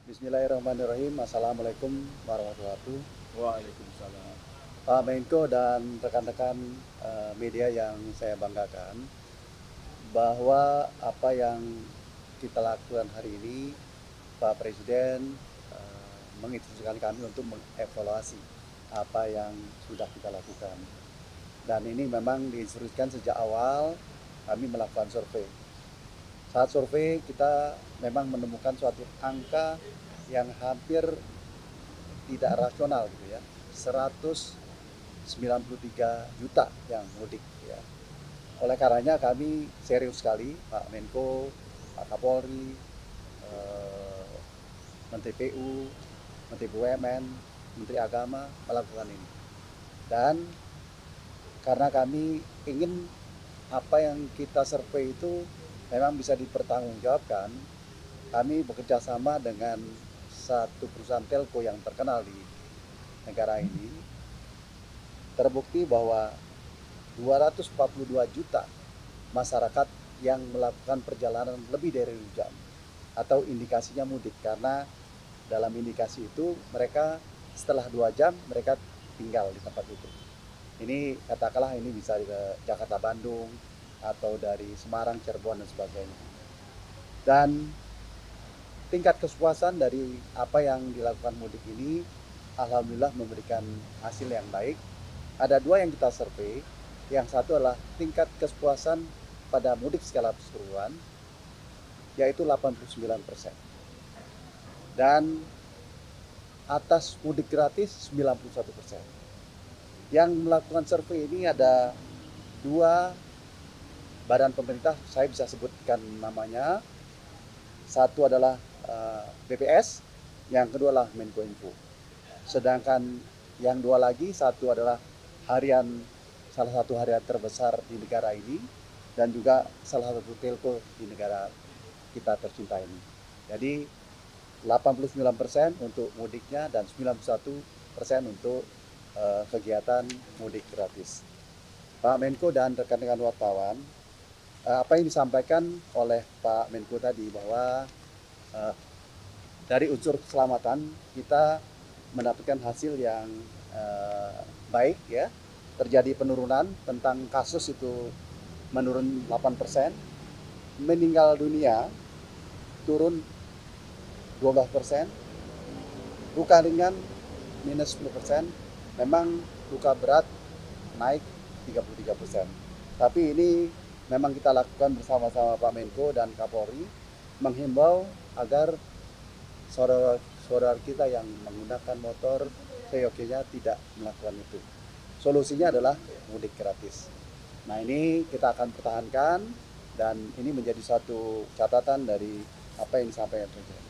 Bismillahirrahmanirrahim. Assalamualaikum warahmatullahi wabarakatuh. Waalaikumsalam. Pak Menko dan rekan-rekan media yang saya banggakan, bahwa apa yang kita lakukan hari ini, Pak Presiden menginstruksikan kami untuk mengevaluasi apa yang sudah kita lakukan. Dan ini memang diinstruksikan sejak awal kami melakukan survei. Saat survei kita memang menemukan suatu angka yang hampir tidak rasional gitu ya, 193 juta yang mudik ya. Oleh karenanya kami serius sekali, Pak Menko, Pak Kapolri, Menteri PU, Menteri BUMN, Menteri Agama melakukan ini. Dan karena kami ingin apa yang kita survei itu memang bisa dipertanggungjawabkan, kami bekerja sama dengan satu perusahaan telco yang terkenal di negara ini. Terbukti bahwa 242 juta masyarakat yang melakukan perjalanan lebih dari 2 jam atau indikasinya mudik, karena dalam indikasi itu mereka setelah 2 jam mereka tinggal di tempat itu. Ini katakanlah ini bisa ke Jakarta Bandung atau dari Semarang Cirebon dan sebagainya. Dan tingkat kepuasan dari apa yang dilakukan mudik ini alhamdulillah memberikan hasil yang baik. Ada dua yang kita survei. Yang satu adalah tingkat kepuasan pada mudik skala keseluruhan, yaitu 89%. Dan atas mudik gratis 91%. Yang melakukan survei ini ada dua badan pemerintah, saya bisa sebutkan namanya. Satu adalah BPS, yang kedua adalah Menkominfo. Sedangkan yang dua lagi, satu adalah salah satu harian terbesar di negara ini, dan juga salah satu telco di negara kita tercinta ini. Jadi 89% untuk mudiknya dan 91% untuk kegiatan mudik gratis. Pak Menko dan rekan-rekan wartawan, apa yang disampaikan oleh Pak Menko tadi bahwa dari unsur keselamatan kita mendapatkan hasil yang baik ya. Terjadi penurunan, tentang kasus itu menurun 8%, meninggal dunia turun 12%, luka ringan minus 10%, memang luka berat naik 33%. Tapi ini memang kita lakukan bersama-sama Pak Menko dan Kapolri, menghimbau agar saudara-saudara kita yang menggunakan motor seyogyanya tidak melakukan itu. Solusinya adalah mudik gratis. Nah, ini kita akan pertahankan, dan ini menjadi satu catatan dari apa yang disampaikan Presiden.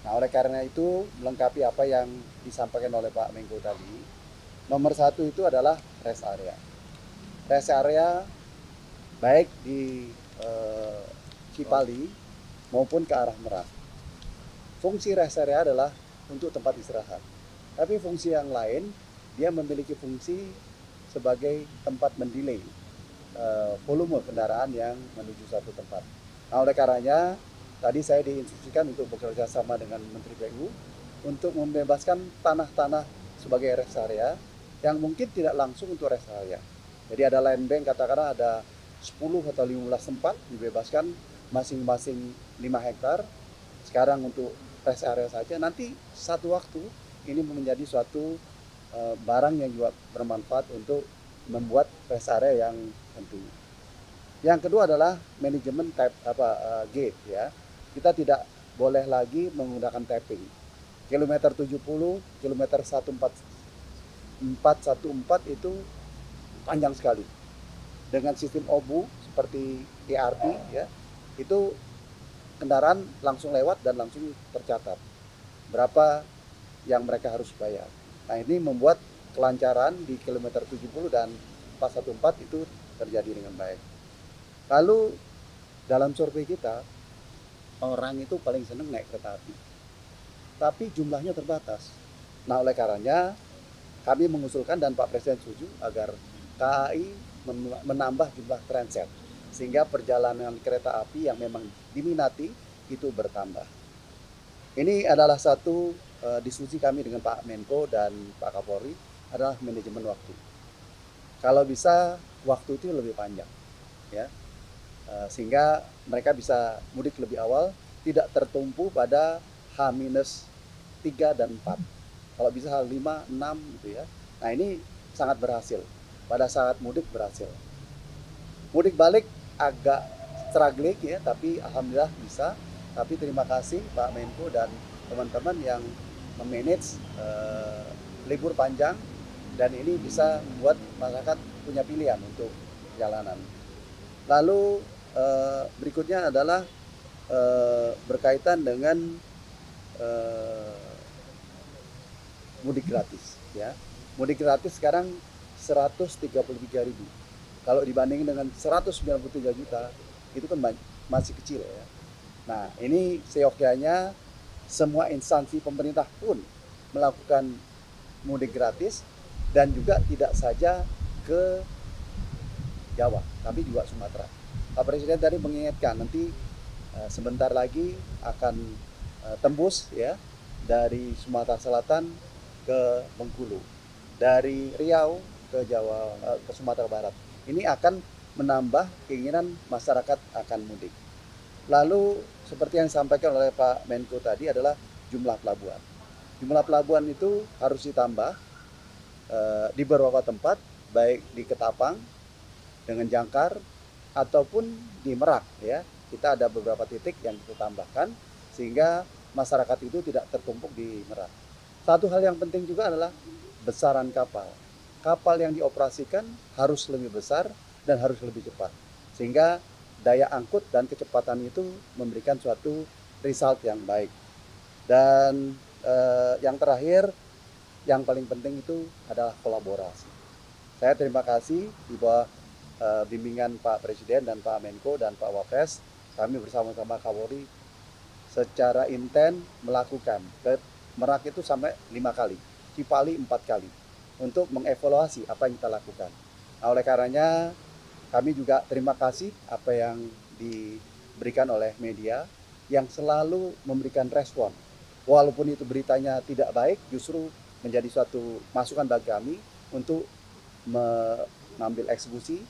Nah, oleh karena itu, melengkapi apa yang disampaikan oleh Pak Menko tadi, nomor satu itu adalah rest area. Rest area baik di Cipali maupun ke arah Merak. Fungsi rest area adalah untuk tempat istirahat. Tapi fungsi yang lain, dia memiliki fungsi sebagai tempat mendelay volume kendaraan yang menuju satu tempat. Nah, oleh karenanya tadi saya diinstruksikan untuk bekerja sama dengan Menteri PU untuk membebaskan tanah-tanah sebagai rest area yang mungkin tidak langsung untuk rest area. Jadi ada land bank, katakanlah ada 10 atau 15 tempat dibebaskan, masing-masing 5 hektar. Sekarang untuk rest area saja, nanti satu waktu ini menjadi suatu barang yang juga bermanfaat untuk membuat rest area yang tentu. Yang kedua adalah manajemen gate ya. Kita tidak boleh lagi menggunakan tapping. Kilometer 70, kilometer 414 itu panjang sekali. Dengan sistem OBU seperti ERP ya, itu kendaraan langsung lewat dan langsung tercatat berapa yang mereka harus bayar. Nah, ini membuat kelancaran di kilometer 70 dan 414 itu terjadi dengan baik. Lalu dalam survei kita, orang itu paling senang naik kereta api, tapi jumlahnya terbatas. Nah, oleh karenanya kami mengusulkan dan Pak Presiden setuju agar KAI menambah jumlah transit, sehingga perjalanan kereta api yang memang diminati itu bertambah. Ini adalah satu diskusi kami dengan Pak Menko dan Pak Kapolri adalah manajemen waktu. Kalau bisa waktu itu lebih panjang, ya, sehingga mereka bisa mudik lebih awal, tidak tertumpu pada H-3 dan 4. Kalau bisa H5, 6 gitu ya. Nah ini sangat berhasil. Pada saat mudik berhasil. Mudik balik agak struggling ya, tapi alhamdulillah bisa. Tapi terima kasih Pak Menko dan teman-teman yang memanage libur panjang, dan ini bisa membuat masyarakat punya pilihan untuk perjalanan. Lalu berikutnya adalah berkaitan dengan mudik gratis ya. Mudik gratis sekarang 133.000. Kalau dibandingin dengan 193 juta itu kan masih kecil ya. Nah, ini seyogyanya semua instansi pemerintah pun melakukan mudik gratis, dan juga tidak saja ke Jawa, tapi juga Sumatera. Pak Presiden tadi mengingatkan nanti sebentar lagi akan tembus ya dari Sumatera Selatan ke Bengkulu, dari Riau ke Jawa, ke Sumatera Barat. Ini akan menambah keinginan masyarakat akan mudik. Lalu seperti yang disampaikan oleh Pak Menko tadi adalah jumlah pelabuhan. Jumlah pelabuhan itu harus ditambah di beberapa tempat, baik di Ketapang dengan Jangkar ataupun di Merak ya. Kita ada beberapa titik yang kita tambahkan sehingga masyarakat itu tidak tertumpuk di Merak. Satu hal yang penting juga adalah besaran kapal. Kapal yang dioperasikan harus lebih besar dan harus lebih cepat, sehingga daya angkut dan kecepatan itu memberikan suatu result yang baik. Dan yang terakhir, yang paling penting itu adalah kolaborasi. Saya terima kasih di bawah bimbingan Pak Presiden dan Pak Menko dan Pak Wapres, kami bersama-sama Kapolri secara intens melakukan ke Merak itu sampai 5 kali, Cipali 4 kali, untuk mengevaluasi apa yang kita lakukan. Nah, oleh karenanya kami juga terima kasih apa yang diberikan oleh media yang selalu memberikan respon. Walaupun itu beritanya tidak baik, justru menjadi suatu masukan bagi kami untuk mengambil eksekusi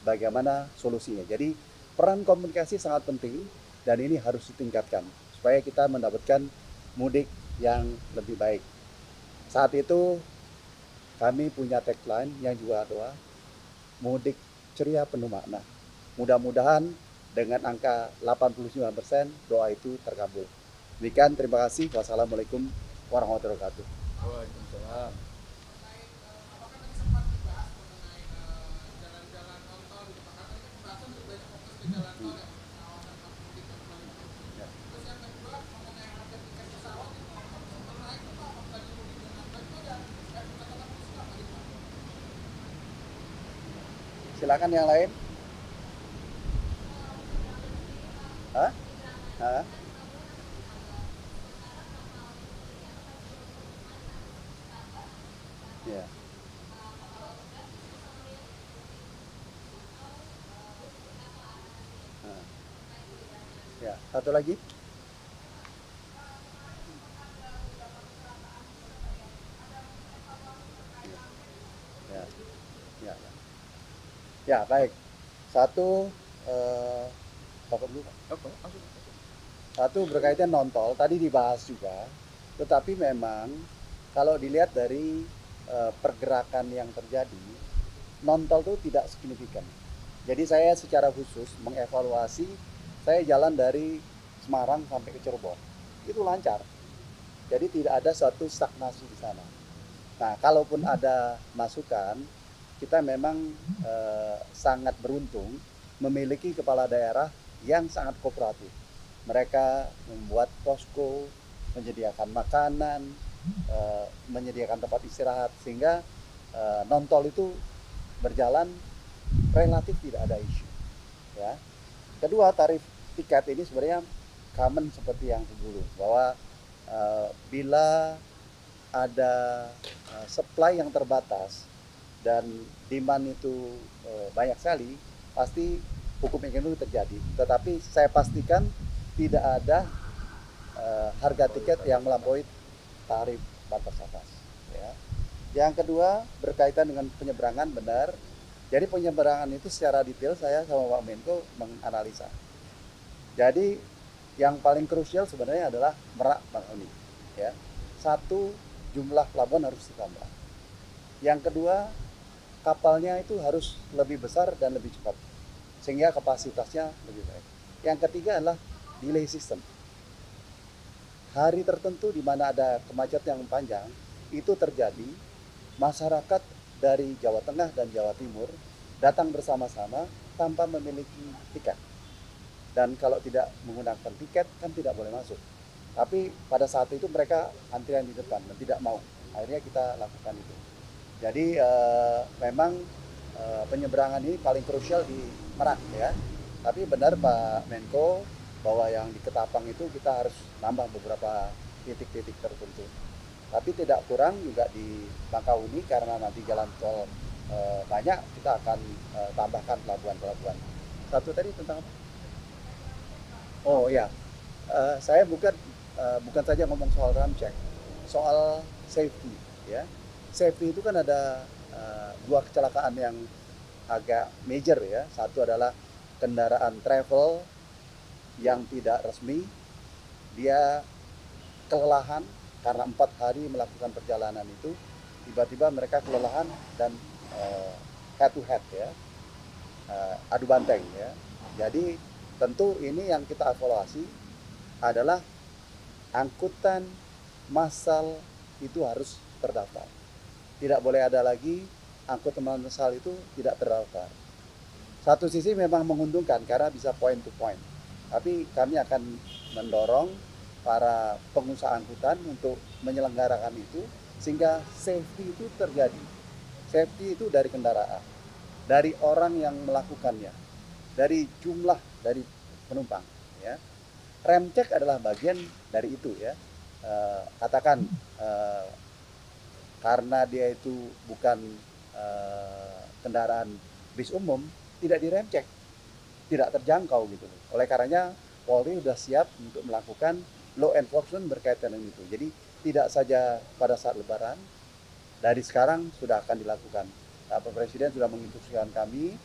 bagaimana solusinya. Jadi peran komunikasi sangat penting dan ini harus ditingkatkan supaya kita mendapatkan mudik yang lebih baik. Saat itu kami punya tagline yang juga doa, mudik ceria penuh makna. Mudah-mudahan dengan angka 89% doa itu terkabul. Demikian, terima kasih. Wassalamualaikum warahmatullahi wabarakatuh. Waalaikumsalam. Silakan yang lain. Hah? Hah? Ya. Nah. Ya, satu lagi. Ya. Ya. Ya. Ya, baik. Satu Bapak dulu, Pak. Satu berkaitan non-tol, tadi dibahas juga, tetapi memang kalau dilihat dari pergerakan yang terjadi, non-tol itu tidak signifikan. Jadi saya secara khusus mengevaluasi, saya jalan dari Semarang sampai ke Cirebon, itu lancar. Jadi tidak ada suatu stagnasi di sana. Nah, kalaupun ada masukan, kita memang sangat beruntung memiliki kepala daerah yang sangat kooperatif. Mereka membuat posko, menyediakan makanan, menyediakan tempat istirahat, sehingga non-tol itu berjalan relatif tidak ada isu. Ya. Kedua, tarif tiket ini sebenarnya common seperti yang dulu, bahwa bila ada supply yang terbatas dan demand itu banyak sekali, pasti hukum ekonomi terjadi. Tetapi saya pastikan tidak ada harga tiket yang melampaui tarif batas atas. Ya. Yang kedua berkaitan dengan penyeberangan, benar. Jadi penyeberangan itu secara detail saya sama Pak Menko menganalisa. Jadi yang paling krusial sebenarnya adalah Merak Bakauheni. Ya. Satu, jumlah pelabuhan harus ditambah. Yang kedua, kapalnya itu harus lebih besar dan lebih cepat, sehingga kapasitasnya lebih baik. Yang ketiga adalah delay system. Hari tertentu di mana ada kemacetan yang panjang, itu terjadi, masyarakat dari Jawa Tengah dan Jawa Timur datang bersama-sama tanpa memiliki tiket. Dan kalau tidak menggunakan tiket kan tidak boleh masuk. Tapi pada saat itu mereka antrian di depan dan tidak mau. Akhirnya kita lakukan itu. Jadi memang penyeberangan ini paling krusial di Merak ya. Tapi benar Pak Menko bahwa yang di Ketapang itu kita harus nambah beberapa titik-titik tertentu. Tapi tidak kurang juga di Bakauheni karena nanti jalan tol banyak, kita akan tambahkan pelabuhan-pelabuhan. Satu tadi tentang apa? Oh ya, saya bukan saja ngomong soal ramcek, soal safety ya. Safety itu kan ada dua kecelakaan yang agak major ya. Satu adalah kendaraan travel yang tidak resmi, dia kelelahan karena 4 hari melakukan perjalanan itu, tiba-tiba mereka kelelahan dan head to head ya, adu banteng ya. Jadi tentu ini yang kita evaluasi adalah angkutan massal itu harus terdaftar. Tidak boleh ada lagi angkutan massal itu tidak terdaftar. Satu sisi memang menguntungkan karena bisa point to point. Tapi kami akan mendorong para pengusaha angkutan untuk menyelenggarakan itu sehingga safety itu terjadi. Safety itu dari kendaraan, dari orang yang melakukannya, dari jumlah dari penumpang ya. Rem cek adalah bagian dari itu ya. Katakan karena dia itu bukan kendaraan bis umum, tidak direm cek, tidak terjangkau gitu. Oleh karenanya Polri sudah siap untuk melakukan law enforcement berkaitan dengan itu. Jadi tidak saja pada saat Lebaran, dari sekarang sudah akan dilakukan. Pak Presiden sudah menginstruksikan kami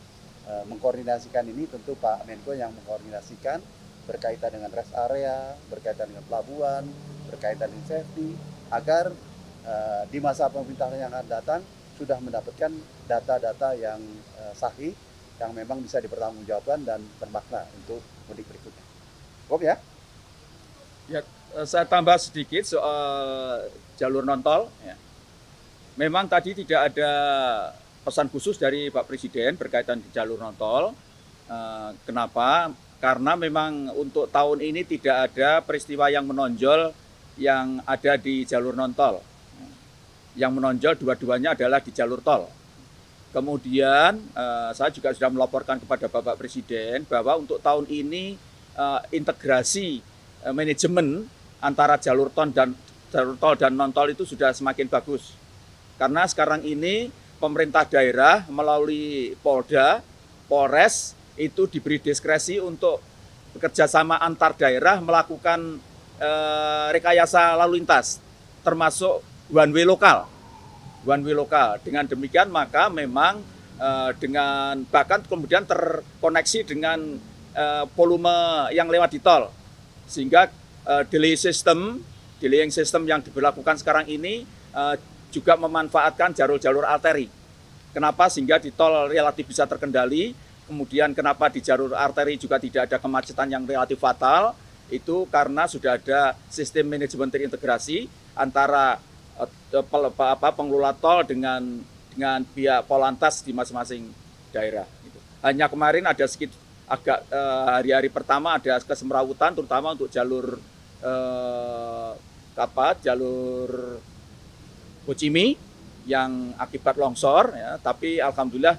mengkoordinasikan ini, tentu Pak Menko yang mengkoordinasikan berkaitan dengan rest area, berkaitan dengan pelabuhan, berkaitan dengan safety, agar di masa pemerintahan yang akan datang sudah mendapatkan data-data yang sahih, yang memang bisa dipertanggungjawabkan dan bermakna untuk mudik berikutnya. Cukup ya? Ya, saya tambah sedikit soal jalur non-tol. Ya. Memang tadi tidak ada pesan khusus dari Pak Presiden berkaitan di jalur non-tol. Kenapa? Karena memang untuk tahun ini tidak ada peristiwa yang menonjol yang ada di jalur non-tol. Yang menonjol dua-duanya adalah di jalur tol. Kemudian saya juga sudah melaporkan kepada Bapak Presiden bahwa untuk tahun ini integrasi manajemen antara jalur tol dan non-tol itu sudah semakin bagus. Karena sekarang ini pemerintah daerah melalui Polda, Polres itu diberi diskresi untuk bekerjasama antar daerah melakukan rekayasa lalu lintas, termasuk one way lokal. Dengan demikian maka memang dengan bahkan kemudian terkoneksi dengan volume yang lewat di tol, sehingga delaying system yang diberlakukan sekarang ini juga memanfaatkan jalur-jalur arteri. Kenapa? Sehingga di tol relatif bisa terkendali, kemudian kenapa di jalur arteri juga tidak ada kemacetan yang relatif fatal, itu karena sudah ada sistem manajemen terintegrasi antara pengelola tol dengan pihak Polantas di masing-masing daerah. Hanya kemarin ada sedikit agak hari-hari pertama ada kesemrawutan, terutama untuk jalur jalur Bocimi yang akibat longsor, ya, tapi alhamdulillah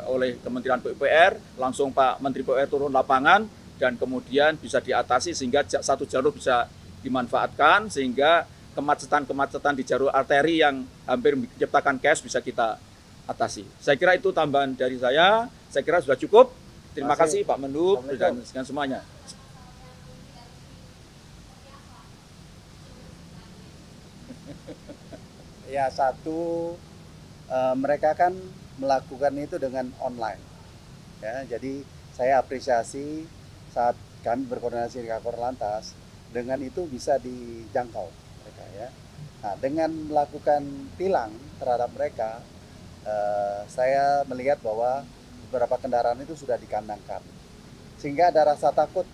oleh Kementerian PUPR langsung Pak Menteri PUPR turun lapangan dan kemudian bisa diatasi sehingga satu jalur bisa dimanfaatkan, sehingga kemacetan di jalur arteri yang hampir menciptakan chaos bisa kita atasi. Saya kira itu tambahan dari saya kira sudah cukup. Terima kasih Pak Menhub dan semuanya. Ya satu, mereka kan melakukan itu dengan online. Ya, jadi saya apresiasi saat kami berkoordinasi dengan Korlantas, dengan itu bisa dijangkau mereka ya. Nah, dengan melakukan tilang terhadap mereka, saya melihat bahwa beberapa kendaraan itu sudah dikandangkan, sehingga ada rasa takut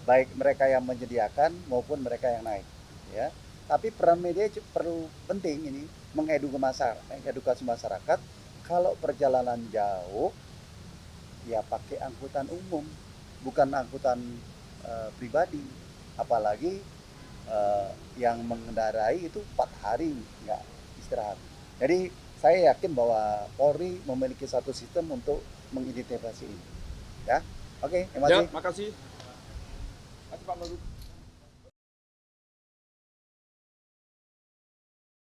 baik mereka yang menyediakan maupun mereka yang naik ya. Tapi peran media perlu penting ini, mengedukasi masyarakat kalau perjalanan jauh ya pakai angkutan umum, bukan angkutan pribadi, apalagi yang mengendarai itu 4 hari nggak istirahat. Jadi saya yakin bahwa Polri memiliki satu sistem untuk mengidentifikasi ini ya. Oke, terima Ya, kasih. makasih. Makasih Pak Menlu.